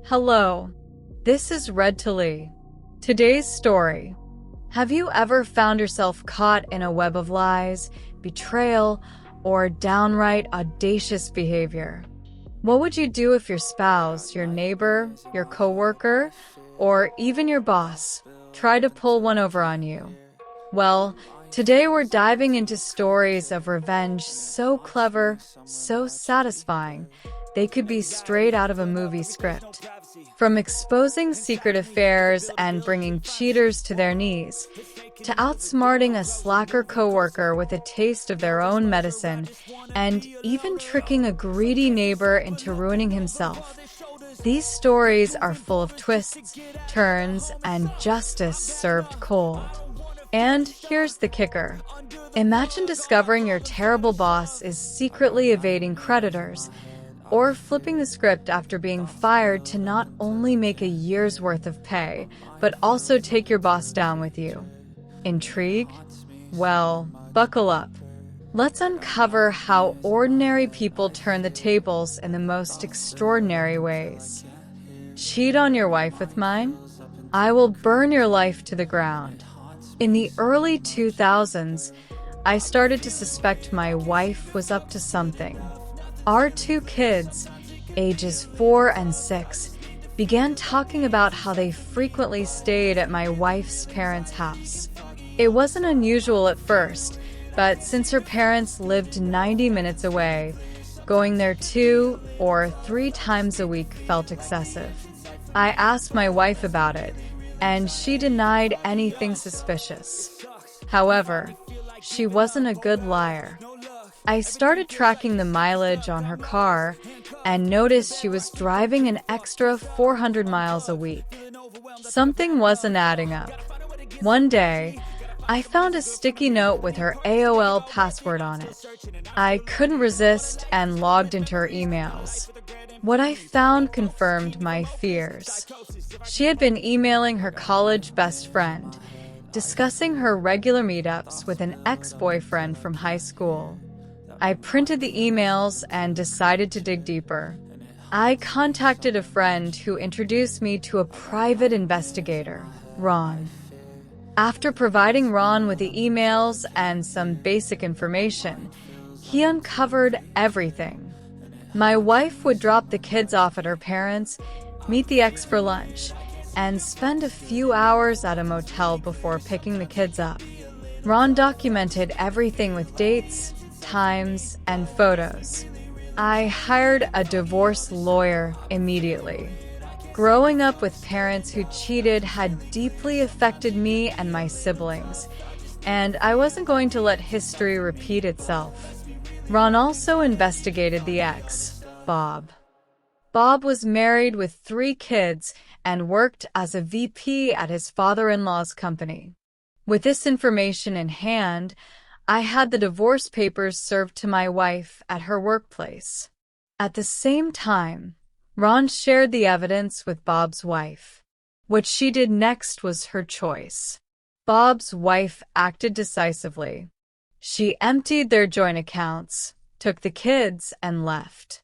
Hello, this is Red to Lee. Today's story. Have you ever found yourself caught in a web of lies, betrayal, or downright audacious behavior? What would you do if your spouse, your neighbor, your coworker, or even your boss tried to pull one over on you? Well, today we're diving into stories of revenge so clever, so satisfying, they could be straight out of a movie script. From exposing secret affairs and bringing cheaters to their knees, to outsmarting a slacker coworker with a taste of their own medicine, and even tricking a greedy neighbor into ruining himself. These stories are full of twists, turns, and justice served cold. And here's the kicker. Imagine discovering your terrible boss is secretly evading creditors, or flipping the script after being fired to not only make a year's worth of pay, but also take your boss down with you. Intrigued? Well, buckle up. Let's uncover how ordinary people turn the tables in the most extraordinary ways. Cheat on your wife with mine? I will burn your life to the ground. In the early 2000s, I started to suspect my wife was up to something. Our two kids, ages 4 and 6, began talking about how they frequently stayed at my wife's parents' house. It wasn't unusual at first, but since her parents lived 90 minutes away, going there 2 or 3 times a week felt excessive. I asked my wife about it, and she denied anything suspicious. However, she wasn't a good liar. I started tracking the mileage on her car and noticed she was driving an extra 400 miles a week. Something wasn't adding up. One day, I found a sticky note with her AOL password on it. I couldn't resist and logged into her emails. What I found confirmed my fears. She had been emailing her college best friend, discussing her regular meetups with an ex-boyfriend from high school. I printed the emails and decided to dig deeper. I contacted a friend who introduced me to a private investigator, Ron. After providing Ron with the emails and some basic information, he uncovered everything. My wife would drop the kids off at her parents', meet the ex for lunch, and spend a few hours at a motel before picking the kids up. Ron documented everything with dates, times, and photos. I hired a divorce lawyer immediately. Growing up with parents who cheated had deeply affected me and my siblings, and I wasn't going to let history repeat itself. Ron also investigated the ex, Bob. Bob was married with 3 kids and worked as a VP at his father-in-law's company. With this information in hand, I had the divorce papers served to my wife at her workplace. At the same time, Ron shared the evidence with Bob's wife. What she did next was her choice. Bob's wife acted decisively. She emptied their joint accounts, took the kids, and left.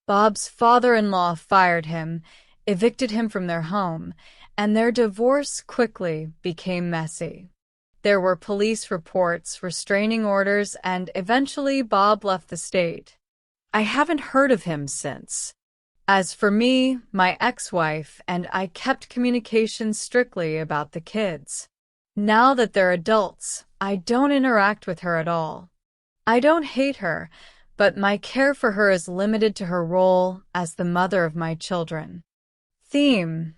Bob's father-in-law fired him, evicted him from their home, and their divorce quickly became messy. There were police reports, restraining orders, and eventually Bob left the state. I haven't heard of him since. As for me, my ex-wife and I kept communication strictly about the kids. Now that they're adults, I don't interact with her at all. I don't hate her, but my care for her is limited to her role as the mother of my children. Theme: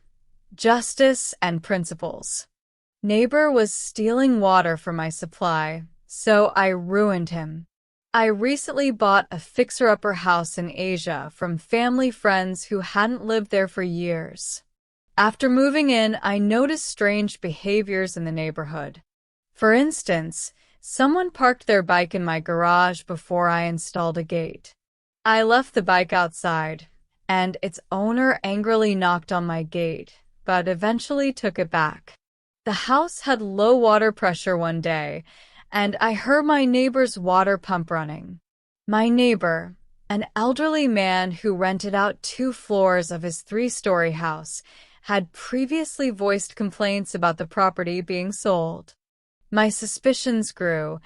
justice and principles. Neighbor was stealing water from my supply, so I ruined him. I recently bought a fixer-upper house in Asia from family friends who hadn't lived there for years. After moving in, I noticed strange behaviors in the neighborhood. For instance, someone parked their bike in my garage before I installed a gate. I left the bike outside, and its owner angrily knocked on my gate, but eventually took it back. The house had low water pressure one day, and I heard my neighbor's water pump running. My neighbor, An elderly man who rented out 2 floors of his 3-story house had previously voiced complaints about the property being sold. My suspicions grew,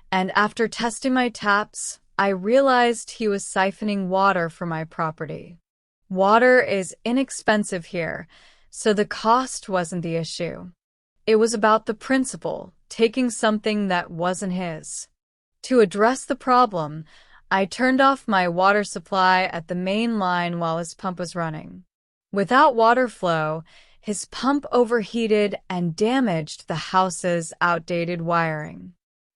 and after testing my taps, I realized he was siphoning water from my property. Water is inexpensive here, so the cost wasn't the issue. It was about the principal, taking something that wasn't his. To address the problem, I turned off my water supply at the main line while his pump was running. Without water flow, his pump overheated and damaged the house's outdated wiring.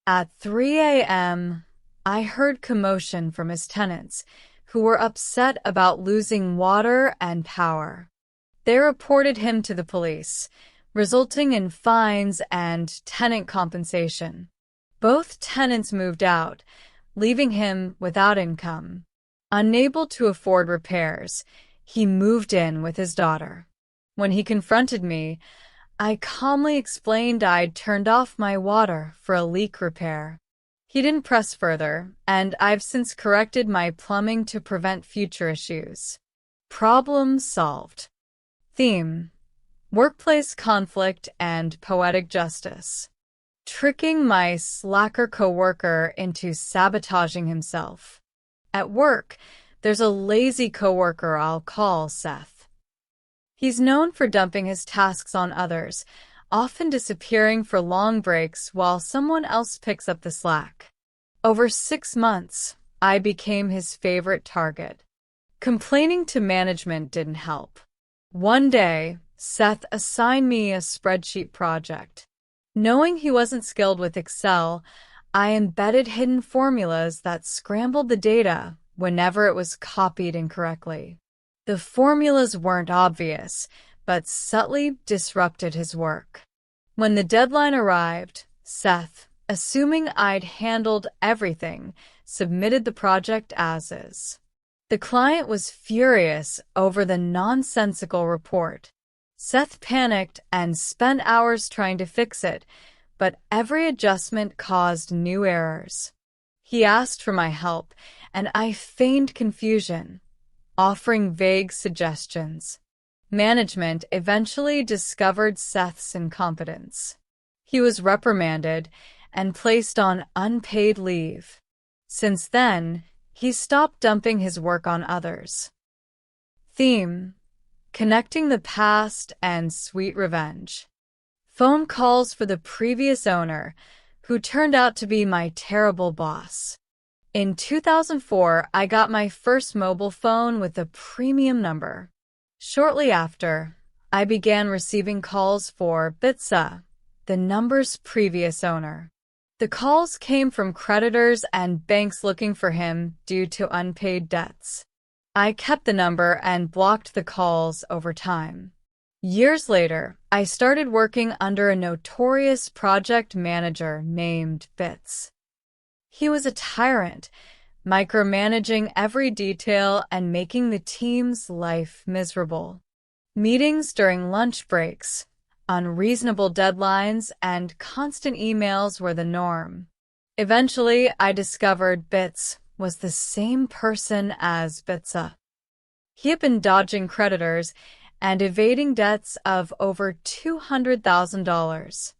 At 3 a.m., I heard commotion from his tenants, who were upset about losing water and power. They reported him to the police, resulting in fines and tenant compensation. Both tenants moved out, leaving him without income. Unable to afford repairs, he moved in with his daughter. When he confronted me, I calmly explained I'd turned off my water for a leak repair. He didn't press further, and I've since corrected my plumbing to prevent future issues. Problem solved. Theme: workplace conflict and poetic justice. Tricking my slacker coworker into sabotaging himself. At work, there's a lazy coworker I'll call Seth. He's known for dumping his tasks on others, often disappearing for long breaks while someone else picks up the slack. Over 6 months, I became his favorite target. Complaining to management didn't help. One day, Seth assigned me a spreadsheet project. Knowing he wasn't skilled with Excel, I embedded hidden formulas that scrambled the data whenever it was copied incorrectly. The formulas weren't obvious, but subtly disrupted his work. When the deadline arrived, Seth, assuming I'd handled everything, submitted the project as is. The client was furious over the nonsensical report. Seth panicked and spent hours trying to fix it, but every adjustment caused new errors. He asked for my help, and I feigned confusion, offering vague suggestions. Management eventually discovered Seth's incompetence. He was reprimanded and placed on unpaid leave. Since then, he stopped dumping his work on others. Theme: connecting the past and sweet revenge. Phone calls for the previous owner, who turned out to be my terrible boss. In 2004, I got my first mobile phone with a premium number. Shortly after, I began receiving calls for Bitsa, the number's previous owner. The calls came from creditors and banks looking for him due to unpaid debts. I kept the number and blocked the calls over time. Years later, I started working under a notorious project manager named Bits. He was a tyrant, micromanaging every detail and making the team's life miserable. Meetings during lunch breaks, unreasonable deadlines, and constant emails were the norm. Eventually, I discovered Bits was the same person as Bitsa. He had been dodging creditors and evading debts of over $200,000.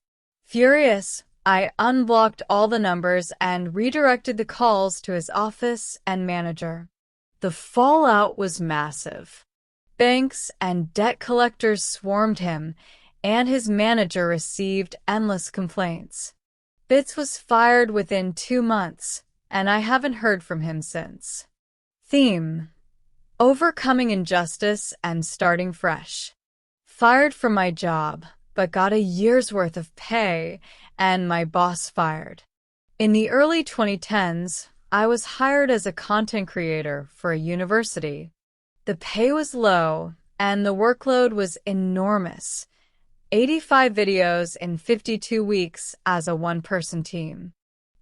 Furious, I unblocked all the numbers and redirected the calls to his office and manager. The fallout was massive. Banks and debt collectors swarmed him, and his manager received endless complaints. Bits was fired within 2 months, and I haven't heard from him since. Theme: overcoming injustice and starting fresh. Fired from my job, but got a year's worth of pay, and my boss fired. In the early 2010s, I was hired as a content creator for a university. The pay was low, and the workload was enormous. 85 videos in 52 weeks as a one-person team.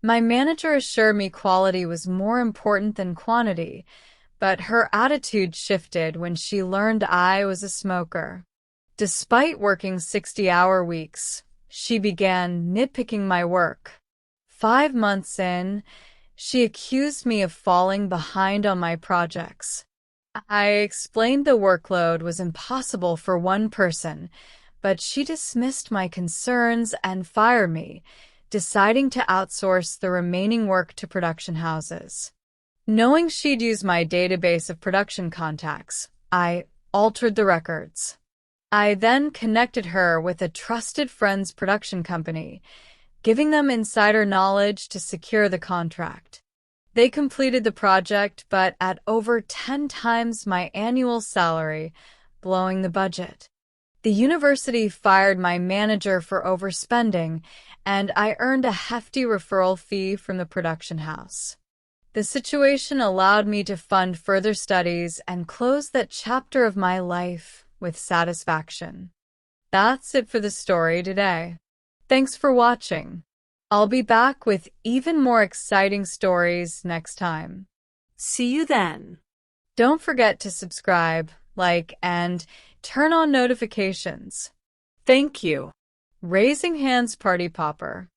My manager assured me quality was more important than quantity, but her attitude shifted when she learned I was a smoker. Despite working 60-hour weeks, she began nitpicking my work. 5 months in, She accused me of falling behind on my projects. I explained the workload was impossible for one person, but she dismissed my concerns and fired me, deciding to outsource the remaining work to production houses. Knowing she'd use my database of production contacts, I altered the records. I then connected her with a trusted friend's production company, giving them insider knowledge to secure the contract. They completed the project, but at over 10 times my annual salary, blowing the budget. The university fired my manager for overspending, and I earned a hefty referral fee from the production house. The situation allowed me to fund further studies and close that chapter of my life with satisfaction. That's it for the story today. Thanks for watching. I'll be back with even more exciting stories next time. See you then. Don't forget to subscribe, like, and turn on notifications. Thank you. Raising Hands Party Popper.